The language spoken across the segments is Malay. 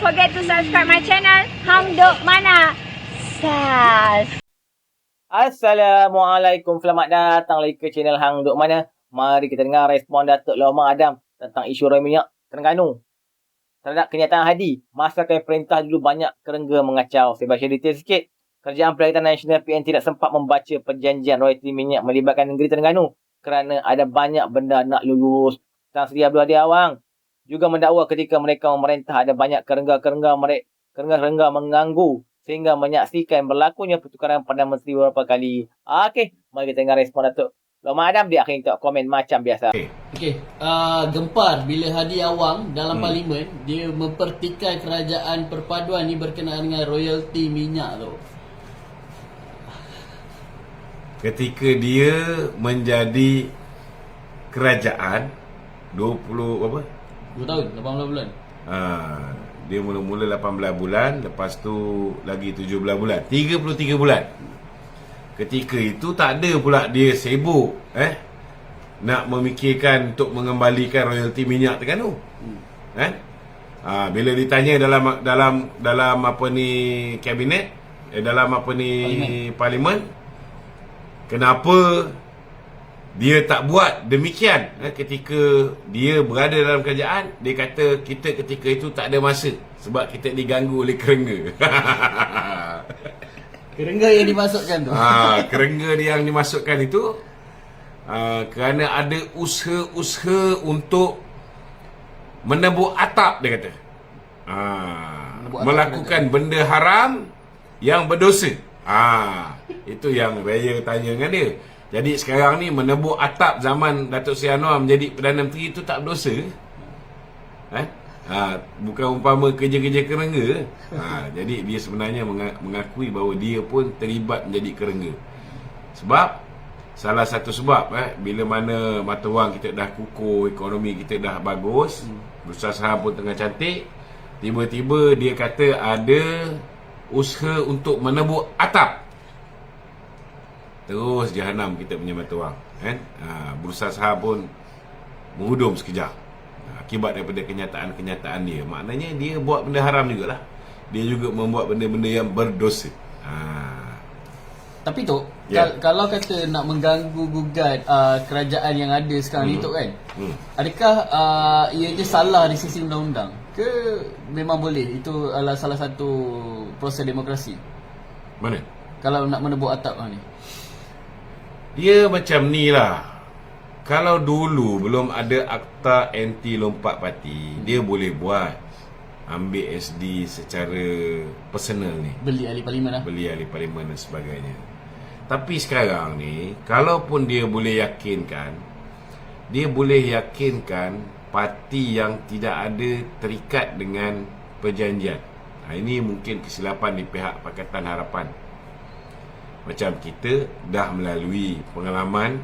forget to subscribe my channel Hang Duk Mana. Sas. Assalamualaikum, selamat datang lagi ke channel Hang Duk Mana. Mari kita dengar respon Datuk Lomar Adam tentang isu roi minyak Terengganu. Terhadap kenyataan Hadi, masa kami perintah dulu banyak kerengga mengacau. Saya baca detail sikit. Kerajaan Perkhidmatan Nasional PN tidak sempat membaca perjanjian royalti minyak melibatkan negeri Terengganu kerana ada banyak benda nak lulus. Tan Sri Abdul Hadi Awang juga mendakwa ketika mereka memerintah ada banyak kerengga-kerengga mengganggu sehingga menyaksikan berlakunya pertukaran Perdana Menteri beberapa kali. Okey, mari kita dengar respon Datuk Lomar Adam. Dia akan tengok komen macam biasa. Gempar bila Hadi Awang dalam parlimen dia mempertikai kerajaan perpaduan ni berkenaan dengan royalti minyak tu. Ketika dia menjadi kerajaan 2 tahun, 18 bulan. Dia mula-mula 18 bulan, lepas tu lagi 17 bulan, 33 bulan. Ketika itu tak ada pula dia sibuk nak memikirkan untuk mengembalikan royalti minyak Terengganu. Bila ditanya dalam apa ni kabinet, parlimen, kenapa dia tak buat demikian ketika dia berada dalam kerajaan? Dia kata kita ketika itu tak ada masa sebab kita diganggu oleh kerengga. Kerengga yang dimasukkan tu. Kerengga yang dimasukkan itu kerana ada usaha-usaha untuk menebuk atap, dia kata. Melakukan benda haram yang berdosa. Itu yang saya tanya dengan dia. Jadi sekarang ni menebuk atap zaman Datuk Seri Anwar menjadi Perdana Menteri itu tak berdosa. Bukan umpama kerja-kerja kerengga. Jadi dia sebenarnya mengakui bahawa dia pun terlibat menjadi kerengga. Sebab salah satu sebab bila mana mata wang kita dah kukuh, ekonomi kita dah bagus, bursa saham pun tengah cantik, tiba-tiba dia kata ada usaha untuk menebuk atap. Terus jahanam kita punya mata wang, bursa saham pun menghudum sekejap akibat daripada kenyataan-kenyataan dia. Maknanya dia buat benda haram jugalah. Dia juga membuat benda-benda yang berdosa. Tapi tu kalau kata nak mengganggu gugat kerajaan yang ada sekarang ni tu kan, adakah ianya salah di sisi undang-undang ke memang boleh? Itu adalah salah satu proses demokrasi. Mana? Kalau nak menebuk atap ni, dia macam ni lah. Kalau dulu belum ada akta anti lompat parti, dia boleh buat, ambil SD secara personal ni, beli ahli parlimen dan sebagainya. Tapi sekarang ni, kalaupun dia boleh yakinkan parti yang tidak ada terikat dengan perjanjian. Ini mungkin kesilapan di pihak Pakatan Harapan. Macam kita dah melalui pengalaman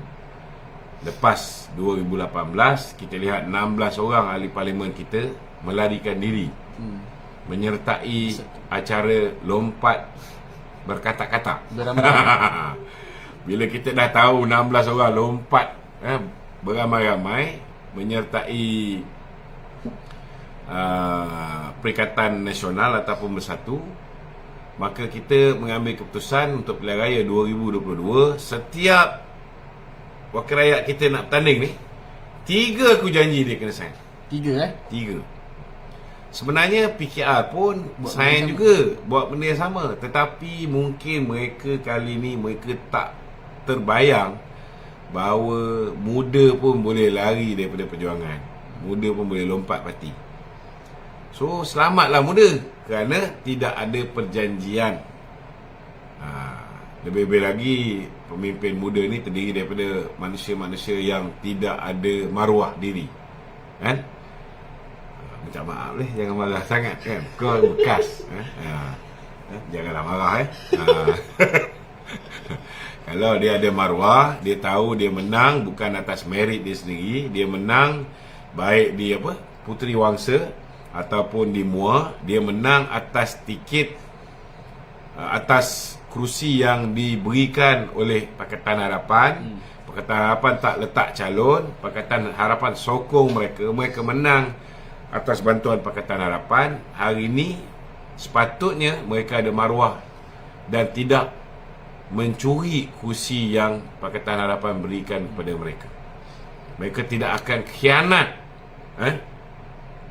lepas 2018, kita lihat 16 orang ahli parlimen kita melarikan diri, menyertai acara lompat berkatak-katak. Bila kita dah tahu 16 orang lompat beramai-ramai menyertai Perikatan Nasional ataupun Bersatu, maka kita mengambil keputusan untuk pilihan raya 2022, setiap wakil rakyat kita nak bertanding ni, 3 aku janji dia kena sign. 3. Sebenarnya PKR pun sign juga, buat benda yang sama. Tetapi mungkin mereka kali ni mereka tak terbayang bahawa muda pun boleh lari daripada perjuangan, muda pun boleh lompat parti. So selamatlah muda, kerana tidak ada perjanjian. Lebih-lebih lagi pemimpin muda ni terdiri daripada manusia-manusia yang tidak ada maruah diri, kan? Minta maaf leh, jangan marah sangat kan, kau bekas. Janganlah marah Kalau dia ada maruah, dia tahu dia menang bukan atas merit dia sendiri, dia menang baik di Puteri Wangsa ataupun di MUA, dia menang atas tiket, atas kerusi yang diberikan oleh Pakatan Harapan. Pakatan Harapan tak letak calon, Pakatan Harapan sokong mereka menang atas bantuan Pakatan Harapan, hari ini sepatutnya mereka ada maruah dan tidak mencuri kursi yang Pakatan Harapan berikan kepada mereka. Mereka tidak akan khianat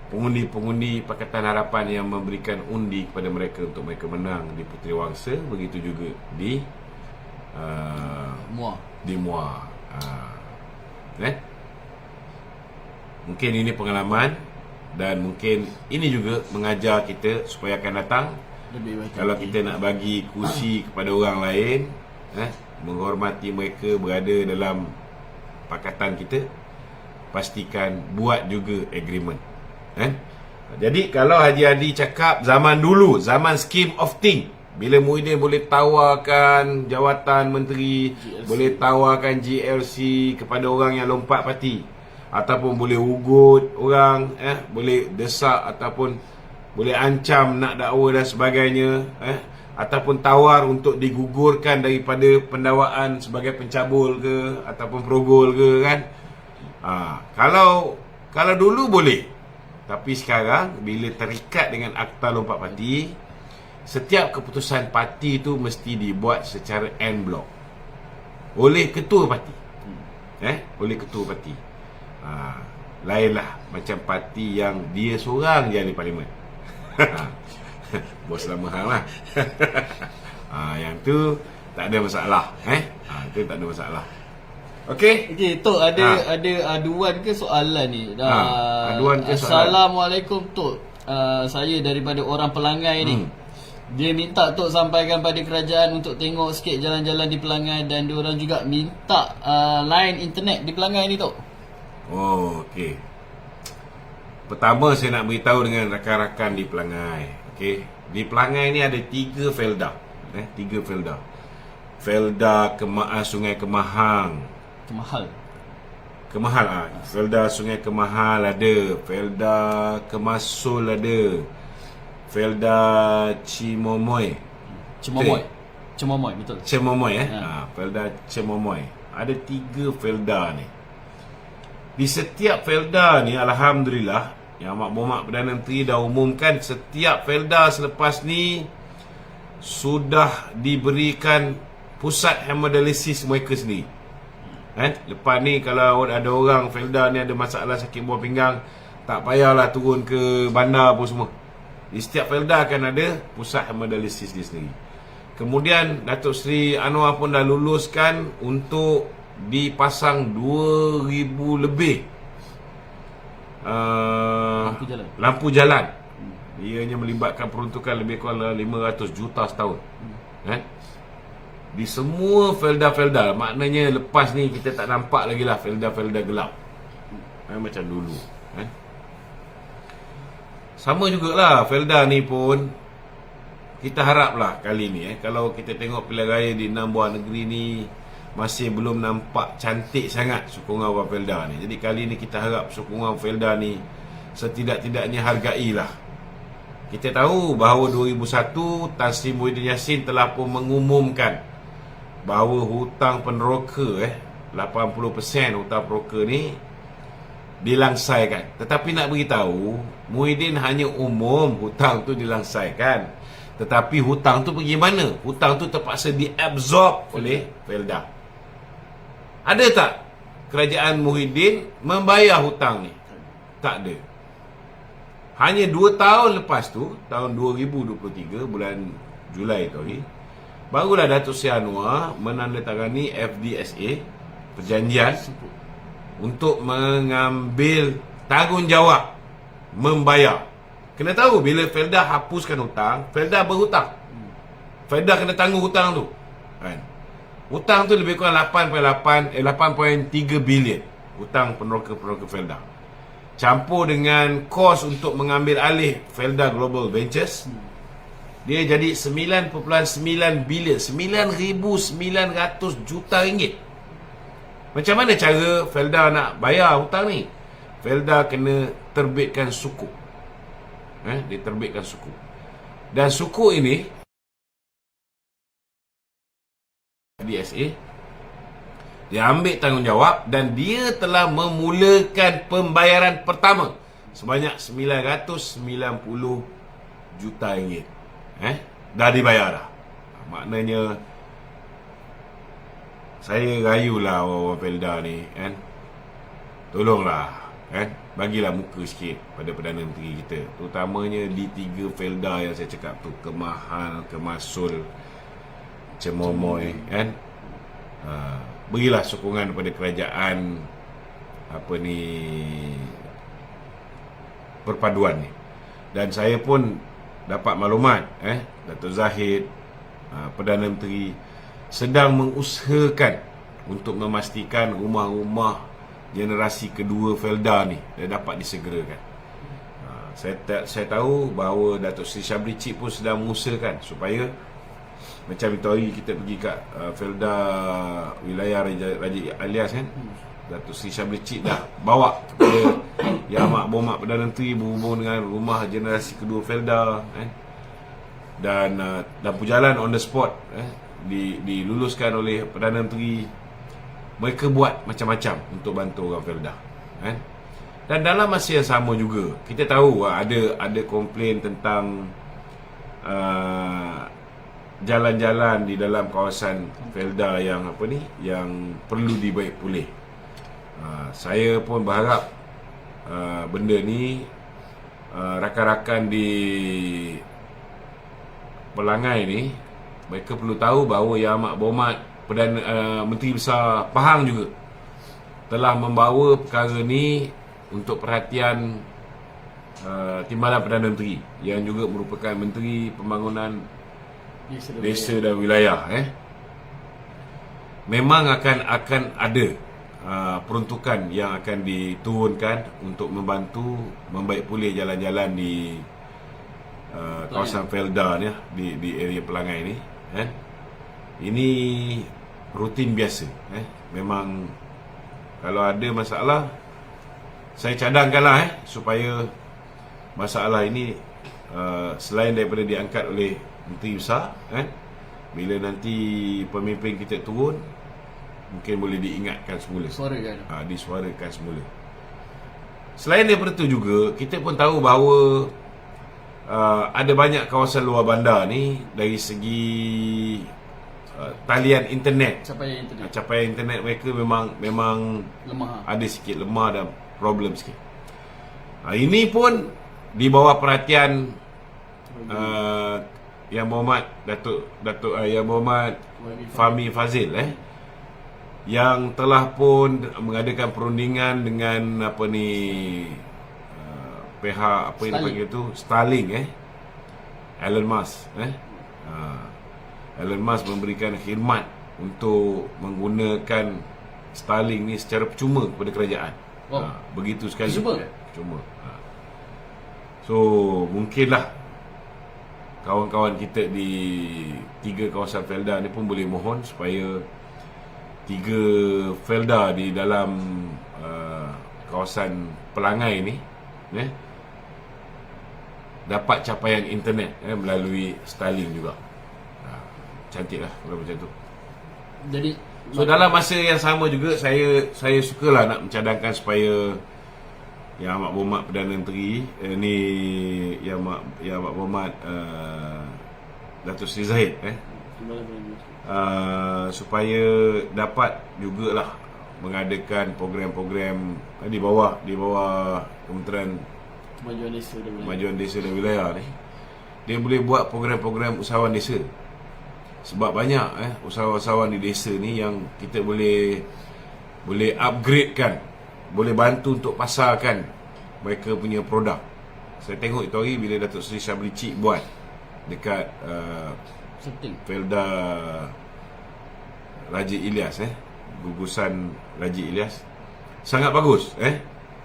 pengundi-pengundi Pakatan Harapan yang memberikan undi kepada mereka untuk mereka menang di Puteri Wangsa, begitu juga di Muar. Mungkin ini pengalaman dan mungkin ini juga mengajar kita supaya akan datang kalau kita nak bagi kursi kepada orang lain, menghormati mereka berada dalam pakatan kita, pastikan buat juga agreement. Jadi kalau Haji Hadi cakap zaman dulu, zaman scheme of thing, bila Muhyiddin boleh tawarkan jawatan menteri, boleh tawarkan GLC kepada orang yang lompat parti, ataupun boleh ugut orang, boleh desak ataupun boleh ancam nak dakwa dan sebagainya, ataupun tawar untuk digugurkan daripada pendakwaan sebagai pencabul ke ataupun perogol ke, kan. Kalau dulu boleh. Tapi sekarang bila terikat dengan Akta Lompat Parti, setiap keputusan parti itu mesti dibuat secara en bloc oleh ketua parti. Oleh ketua parti. Lainlah macam parti yang dia seorang je ahli parlimen. Bos lama hang lah. Yang tu tak ada masalah. Itu tak ada masalah. Okey. Tok, ada aduan ke soalan ni? Aduan ke soalan? Assalamualaikum Tok. Saya daripada orang Pelangai ni. Dia minta Tok sampaikan pada kerajaan untuk tengok sikit jalan-jalan di Pelangai, dan diorang juga minta line internet di Pelangai ni Tok. Oh, okey. Pertama saya nak beritahu dengan rakan-rakan di Pelangai. Okey. Di Pelangai ni ada 3 felda. 3 felda. Felda Sungai Kemahang. Kemahal Felda Sungai Kemahal ada, Felda Kemasul ada, Felda Cemomoy betul. Cemomoy Felda Cemomoy. Ada 3 felda ni. Di setiap felda ni alhamdulillah, Yang Maklumat Perdana Menteri dah umumkan setiap felda selepas ni sudah diberikan pusat hemodialisis mereka sendiri. Lepas ni kalau ada orang felda ni ada masalah sakit buah pinggang, tak payahlah turun ke bandar pun semua. Di setiap felda akan ada pusat hemodialisis dia sendiri. Kemudian Datuk Seri Anwar pun dah luluskan untuk dipasang 2,000 lebih lampu jalan. Ianya melibatkan peruntukan lebih kurang 500 juta setahun. Di semua felda-felda. Maknanya lepas ni kita tak nampak lagi lah felda-felda gelap, macam dulu. Sama jugalah felda ni pun, kita haraplah kali ni kalau kita tengok pilihan raya di 6 buah negeri ni masih belum nampak cantik sangat sokongan orang felda ni. Jadi kali ni kita harap sokongan felda ni setidak-tidaknya hargailah. Kita tahu bahawa 2001 Tan Sri Muhyiddin Yassin telah pun mengumumkan bahawa hutang peneroka 80% hutang peneroka ni dilangsaikan. Tetapi nak beritahu, Muhyiddin hanya umum hutang tu dilangsaikan, tetapi hutang tu pergi mana? Hutang tu terpaksa diabsorb oleh felda. Ada tak kerajaan Muhyiddin membayar hutang ni? Tak ada. Hanya 2 tahun lepas tu, tahun 2023 bulan Julai tu ni, barulah Datuk Seri Anwar menandatangani FDSA, perjanjian untuk mengambil tanggungjawab membayar. Kena tahu bila felda hapuskan hutang, felda berhutang. Felda kena tanggung hutang tu. Hutang tu lebih kurang 8.3 bilion hutang peneroka-peneroka felda. Campur dengan kos untuk mengambil alih Felda Global Ventures, dia jadi 9.9 bilion, 9,900 juta ringgit. Macam mana cara Felda nak bayar hutang ni? Felda kena terbitkan sukuk. Dia terbitkan sukuk. Dan sukuk ini DSA, dia ambil tanggungjawab dan dia telah memulakan pembayaran pertama sebanyak 990 juta ringgit. Dah dibayar dah. Maknanya saya rayulah orang Felda ni kan. Tolonglah kan, bagilah muka sikit pada Perdana Menteri kita, terutamanya di 3 Felda yang saya cakap tu, Kemahal, Kemasul, Cemomoy kan. Berilah sokongan kepada kerajaan perpaduan ni. Dan saya pun dapat maklumat Datuk Zahid, Perdana Menteri sedang mengusahakan untuk memastikan rumah-rumah generasi kedua Felda ni dapat disegerakan. Saya tahu bahawa Datuk Seri Syabri Cik pun sedang mengusahakan supaya macam itu hari kita pergi kat Felda wilayah Raja Ilyas kan, Datuk Seri Syabri Cik dah bawa kepada Yang Amat Berhormat Perdana Menteri berhubung dengan rumah generasi kedua Felda kan. Dan lampu jalan on the spot diluluskan oleh Perdana Menteri. Mereka buat macam-macam untuk bantu orang Felda kan. Dan dalam masa yang sama juga kita tahu ada komplain tentang jalan-jalan di dalam kawasan Felda yang yang perlu dibaik pulih. Saya pun berharap benda ni rakan-rakan di Pelangai ni mereka perlu tahu bahawa Yang Amat Berhormat Perdana Menteri Besar Pahang juga telah membawa perkara ni untuk perhatian Timbalan Perdana Menteri yang juga merupakan Menteri Pembangunan Desa dan Wilayah. Memang akan ada peruntukan yang akan diturunkan untuk membantu membaik pulih jalan-jalan di kawasan Felda ni, di area Pelangai ni. Ini rutin biasa. Memang kalau ada masalah saya cadangkanlah supaya masalah ini selain daripada diangkat oleh Menteri Besar bila nanti pemimpin kita turun mungkin boleh diingatkan semula, disuarakan semula. Selain daripada itu juga kita pun tahu bahawa ada banyak kawasan luar bandar ni dari segi talian internet, capaian internet mereka memang lemah, ada sikit lemah dan problem sikit. Ini pun di bawah perhatian Yang Berhormat Datuk Yang Berhormat Fahmi Fadzil yang telah pun mengadakan perundingan dengan pihak yang dipanggil tu Starlink Elon Musk Elon Musk memberikan khidmat untuk menggunakan Starlink ni secara percuma kepada kerajaan. Begitu sekali. Percuma. So mungkinlah kawan-kawan kita di 3 kawasan Felda ni pun boleh mohon supaya 3 Felda di dalam kawasan Pelangai ni dapat capaian internet melalui Starlink juga. Cantik lah kalau macam tu. Jadi dalam masa yang sama juga saya sukalah nak mencadangkan supaya Yang Amat Berhormat Perdana Menteri ni Yang Amat Berhormat Datuk Seri Zahid supaya dapat jugalah mengadakan program-program di bawah Kementerian Kemajuan Desa dan Wilayah ni. Dia boleh buat program-program usahawan desa. Sebab banyak usahawan-usahawan di desa ni yang kita boleh upgradekan, boleh bantu untuk pasarkan mereka punya produk. Saya tengok itu hari bila Datuk Seri Syabri Cik buat dekat Felda Raja Ilyas gugusan Raja Ilyas. Sangat bagus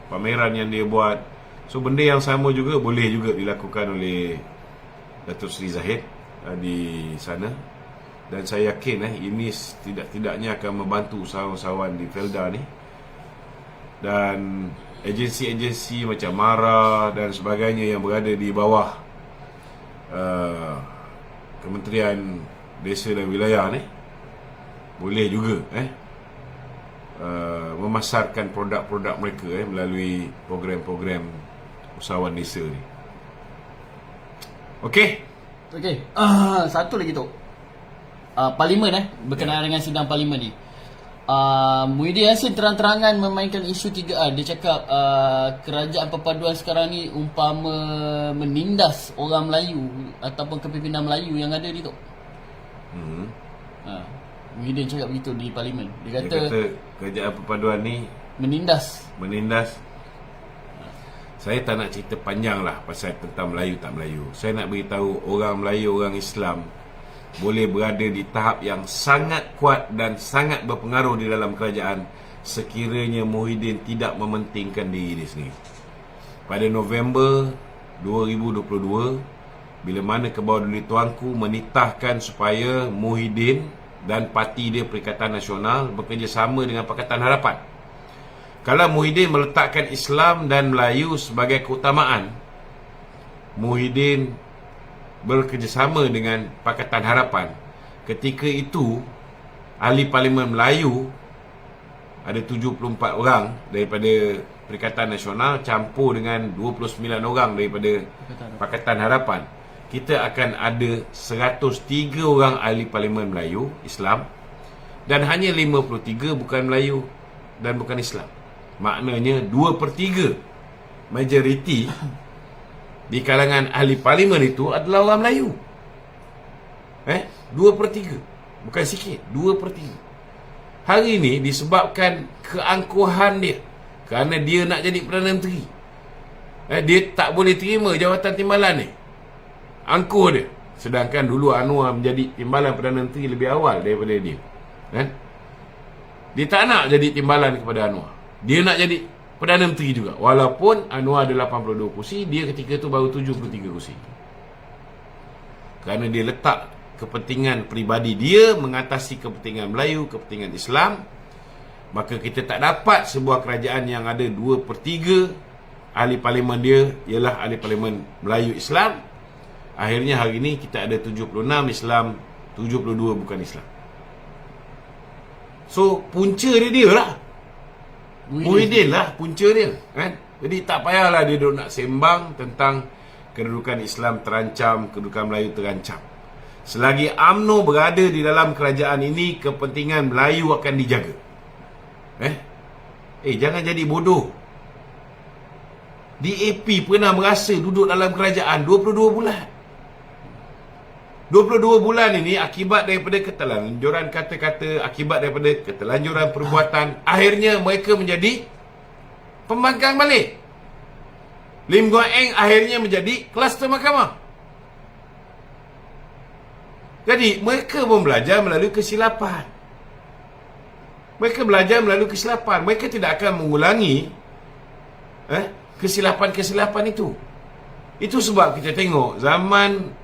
pameran yang dia buat. So benda yang sama juga boleh juga dilakukan oleh Datuk Seri Zahid di sana. Dan saya yakin ini tidak-tidaknya akan membantu usahawan-usahawan di Felda ni. Dan agensi-agensi macam MARA dan sebagainya yang berada di bawah Kementerian Desa dan Wilayah ni boleh juga memasarkan produk-produk mereka melalui program-program usahawan desa ni. Okey. Okey. Satu lagi tu. Parlimen berkenaan dengan sidang parlimen ni. Muhyiddin Yassin terang-terangan memainkan isu 3R. Dia cakap kerajaan perpaduan sekarang ni umpama menindas orang Melayu ataupun kepimpinan Melayu yang ada ni tu. Muhyiddin cakap begitu di parlimen. Dia kata kerajaan perpaduan ni menindas. Saya tak nak cerita panjang lah pasal tentang Melayu tak Melayu. Saya nak beritahu orang Melayu, orang Islam boleh berada di tahap yang sangat kuat dan sangat berpengaruh di dalam kerajaan sekiranya Muhyiddin tidak mementingkan diri dia sendiri. Pada November 2022, bila mana Kebawah Tuanku menitahkan supaya Muhyiddin dan parti dia Perikatan Nasional bekerjasama dengan Pakatan Harapan. Kalau Muhyiddin meletakkan Islam dan Melayu sebagai keutamaan, Muhyiddin bekerjasama dengan Pakatan Harapan. Ketika itu, ahli Parlimen Melayu ada 74 orang daripada Perikatan Nasional campur dengan 29 orang daripada Pakatan Harapan. Kita akan ada 103 orang ahli Parlimen Melayu Islam dan hanya 53 bukan Melayu dan bukan Islam. Maknanya 2/3 majoriti di kalangan ahli parlimen itu adalah orang Melayu. 2/3. Bukan sikit, 2/3. Hari ini disebabkan keangkuhan dia kerana dia nak jadi Perdana Menteri. Dia tak boleh terima jawatan timbalan ni. Angkuh dia. Sedangkan dulu Anwar menjadi timbalan Perdana Menteri lebih awal daripada dia. Dia tak nak jadi timbalan kepada Anwar. Dia nak jadi Perdana Menteri juga. Walaupun Anwar ada 82 kursi, dia ketika tu baru 73 kursi. Kerana dia letak kepentingan peribadi dia mengatasi kepentingan Melayu, kepentingan Islam, maka kita tak dapat sebuah kerajaan yang ada 2/3 ahli parlimen dia ialah ahli parlimen Melayu Islam. Akhirnya hari ini kita ada 76 Islam, 72 bukan Islam. So punca dia lah. Muhyiddin lah punca dia, kan? Jadi tak payahlah dia duk nak sembang tentang kedudukan Islam terancam, kedudukan Melayu terancam. Selagi UMNO berada di dalam kerajaan ini, kepentingan Melayu akan dijaga. Jangan jadi bodoh. DAP pernah berasa duduk dalam kerajaan 22 bulan. 22 bulan ini akibat daripada ketelanjuran kata-kata, akibat daripada ketelanjuran perbuatan, akhirnya mereka menjadi pembangkang balik. Lim Guan Eng akhirnya menjadi kluster mahkamah. Jadi mereka pun belajar melalui kesilapan. Mereka tidak akan mengulangi kesilapan-kesilapan itu. Itu sebab kita tengok zaman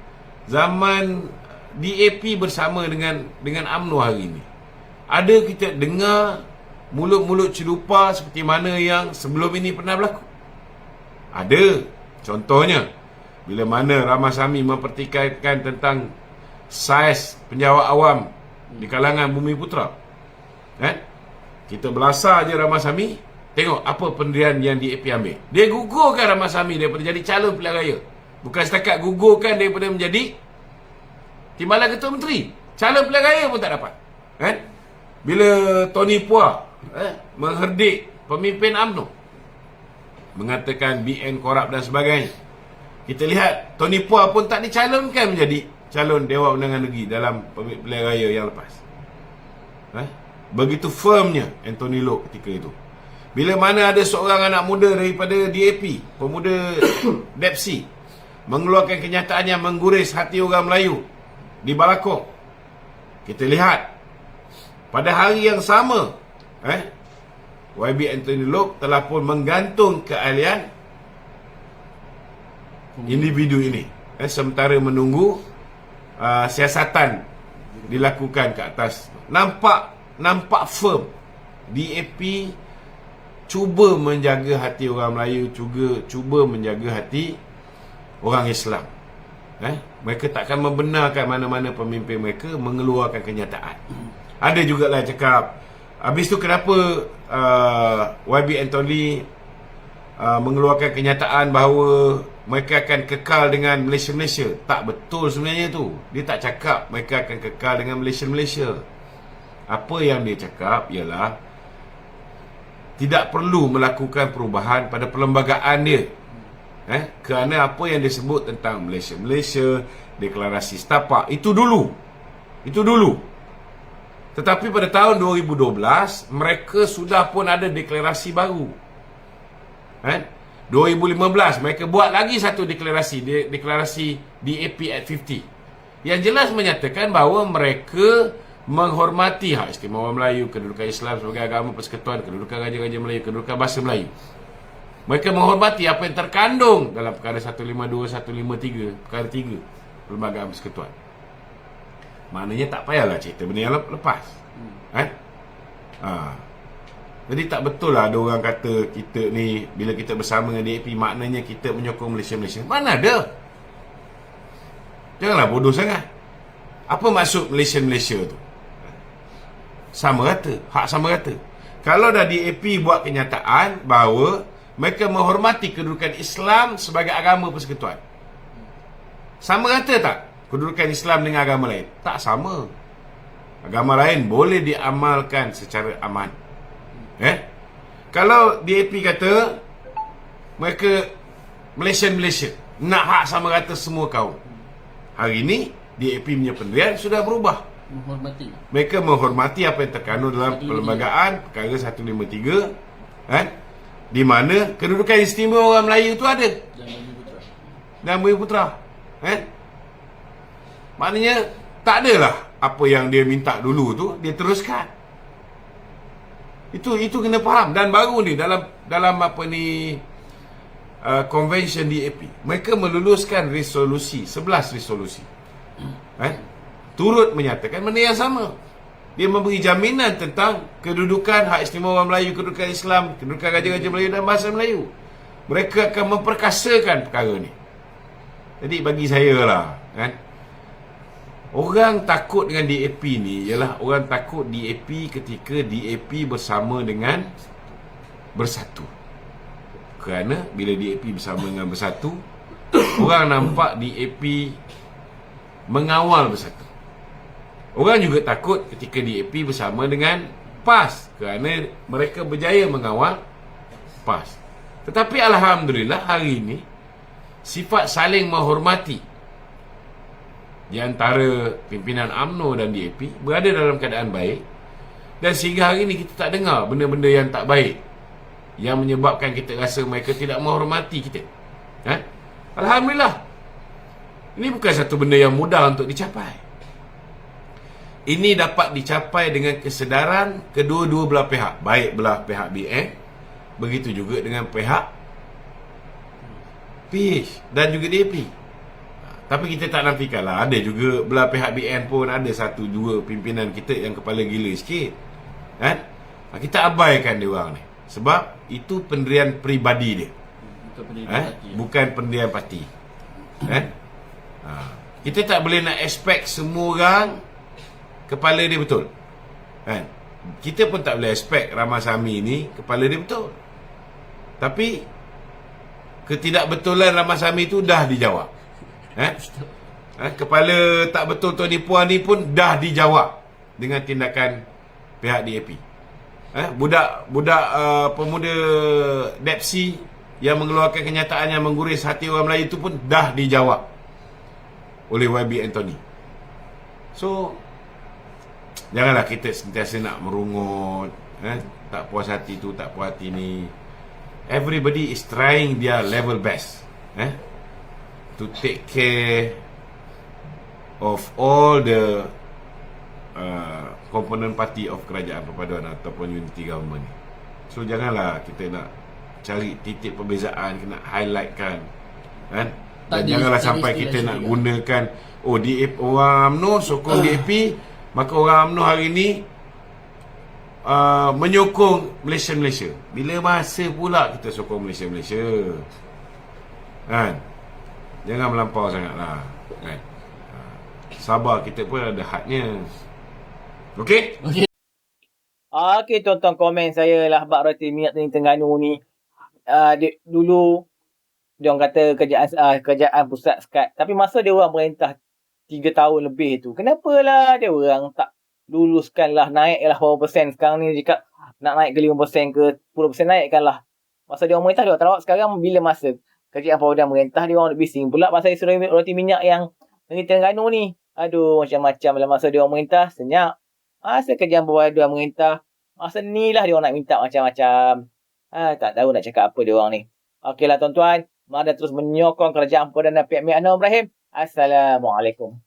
DAP bersama dengan UMNO hari ini, ada kita dengar mulut-mulut celupa seperti mana yang sebelum ini pernah berlaku. Ada. Contohnya bila mana Ramasamy mempertikaikan tentang saiz penjawat awam di kalangan Bumiputra. Kita belasah je Ramasamy, tengok apa pendirian yang DAP ambil. Dia gugurkan Ramasamy daripada jadi calon pilihan raya. Bukan setakat gugurkan daripada menjadi timbalan ketua menteri, calon pilihan raya pun tak dapat. Bila Tony Puah mengherdik pemimpin UMNO, mengatakan BN korup dan sebagainya, kita lihat Tony Puah pun tak dicalonkan menjadi calon Dewan Undangan Negeri dalam pilihan raya yang lepas. Begitu firmnya Anthony Loke ketika itu. Bila mana ada seorang anak muda daripada DAP, pemuda DAPC, mengeluarkan kenyataan yang mengguris hati orang Melayu di Balakong, kita lihat pada hari yang sama YB Anthony Loke telah pun menggantung keahlian individu ini, sementara menunggu siasatan dilakukan ke atas. Nampak firm DAP cuba menjaga hati orang Melayu, cuba menjaga hati orang Islam. Mereka takkan membenarkan mana-mana pemimpin mereka mengeluarkan kenyataan. Ada jugalah cakap, habis tu kenapa YB Anthony mengeluarkan kenyataan bahawa mereka akan kekal dengan Malaysia. Tak betul sebenarnya tu. Dia tak cakap mereka akan kekal dengan Malaysia. Apa yang dia cakap ialah tidak perlu melakukan perubahan pada perlembagaan dia. Kerana apa yang disebut tentang Malaysia, deklarasi setapak, itu dulu. Tetapi pada tahun 2012 mereka sudah pun ada deklarasi baru. 2015 mereka buat lagi satu deklarasi DAP at 50, yang jelas menyatakan bahawa mereka menghormati hak istimewa Melayu, kedudukan Islam sebagai agama persekutuan, kedudukan Raja-Raja Melayu, kedudukan bahasa Melayu. Mereka menghormati apa yang terkandung dalam perkara 152, 153, perkara 3 Perlembagaan Persekutuan. Maknanya tak payahlah cerita benda yang lepas. Jadi tak betul lah ada orang kata kita ni bila kita bersama dengan DAP maknanya kita menyokong Malaysia. Mana ada? Janganlah bodoh sangat. Apa maksud Malaysia tu? Sama rata, hak sama rata. Kalau dah DAP buat kenyataan bahawa mereka menghormati kedudukan Islam sebagai agama persekutuan, sama rata tak kedudukan Islam dengan agama lain? Tak sama. Agama lain boleh diamalkan secara aman. Kalau DAP kata mereka Malaysia nak hak sama rata semua kaum, hari ini DAP punya pendirian sudah berubah. Mereka menghormati apa yang terkandung dalam perlembagaan perkara 153, di mana kedudukan istimewa orang Melayu itu ada dan Bumi Putra. Maknanya tak adalah apa yang dia minta dulu tu dia teruskan. Itu kena faham. Dan baru ni dalam apa ni convention DAP, mereka meluluskan resolusi 11 resolusi. Turut menyatakan benda yang sama. Dia memberi jaminan tentang kedudukan hak istimewa orang Melayu, kedudukan Islam, kedudukan Raja-Raja Melayu dan bahasa Melayu. Mereka akan memperkasakan perkara ni. Jadi bagi saya lah, orang takut dengan DAP ni ialah orang takut DAP ketika DAP bersama dengan Bersatu. Kerana bila DAP bersama dengan Bersatu, orang nampak DAP mengawal Bersatu. Orang juga takut ketika DAP bersama dengan PAS kerana mereka berjaya mengawal PAS. Tetapi alhamdulillah hari ini sifat saling menghormati di antara pimpinan UMNO dan DAP berada dalam keadaan baik, dan sehingga hari ini kita tak dengar benda-benda yang tak baik yang menyebabkan kita rasa mereka tidak menghormati kita. Alhamdulillah. Ini bukan satu benda yang mudah untuk dicapai. Ini dapat dicapai dengan kesedaran kedua-dua belah pihak, baik belah pihak BN, begitu juga dengan pihak PH dan juga DAP. Tapi kita tak nafikanlah, ada juga belah pihak BN pun ada satu dua pimpinan kita yang kepala gila sikit. Kita abaikan dia orang ni sebab itu pendirian peribadi dia, bukan pendirian parti. Kita tak boleh nak expect semua orang kepala dia betul. Kita pun tak boleh expect Ramasamy ni kepala dia betul. Tapi ketidakbetulan Ramasamy tu dah dijawab. Kepala tak betul Tony Puan ni pun dah dijawab dengan tindakan pihak DAP. Budak pemuda Depsi yang mengeluarkan kenyataan yang mengguris hati orang Melayu tu pun dah dijawab oleh YB Anthony. So janganlah kita sentiasa nak merungut, tak puas hati tu, tak puas hati ni. Everybody is trying their level best to take care of all the komponen parti of kerajaan perpaduan ataupun unity government. So janganlah kita nak cari titik perbezaan, kena highlightkan, dan janganlah sampai kita nak gunakan DAP, orang UMNO sokong DAP, maka orang UMNO hari ni menyokong Malaysia. Bila masa pula kita sokong Malaysia? Jangan melampau sangatlah. Sabar, kita pun ada hadnya. Okey? Okey, tonton komen saya lah bab roti minyak Terengganu ni. dulu dia orang kata kerajaan pusat sekat. Tapi masa dia orang merintah 3 tahun lebih tu, kenapalah dia orang tak luluskanlah, naiklah berapa persen. Sekarang ni cakap nak naik ke 5% ke 10%, naikkanlah. Masa dia orang merintah dia orang tak rawat. Sekarang bila masa kerajaan Pawudan merintah, dia orang bising pula pasal isu roti minyak yang negeri Terengganu ni. Aduh, macam-macam lah masa dia orang merintah, senyap. Masa kerajaan Pawudan merintah, masa ni lah dia orang nak minta macam-macam. Tak tahu nak cakap apa dia orang ni. Okeylah tuan-tuan, mari terus menyokong kerajaan Pawudan dan pihak Anwar Ibrahim. Assalamualaikum.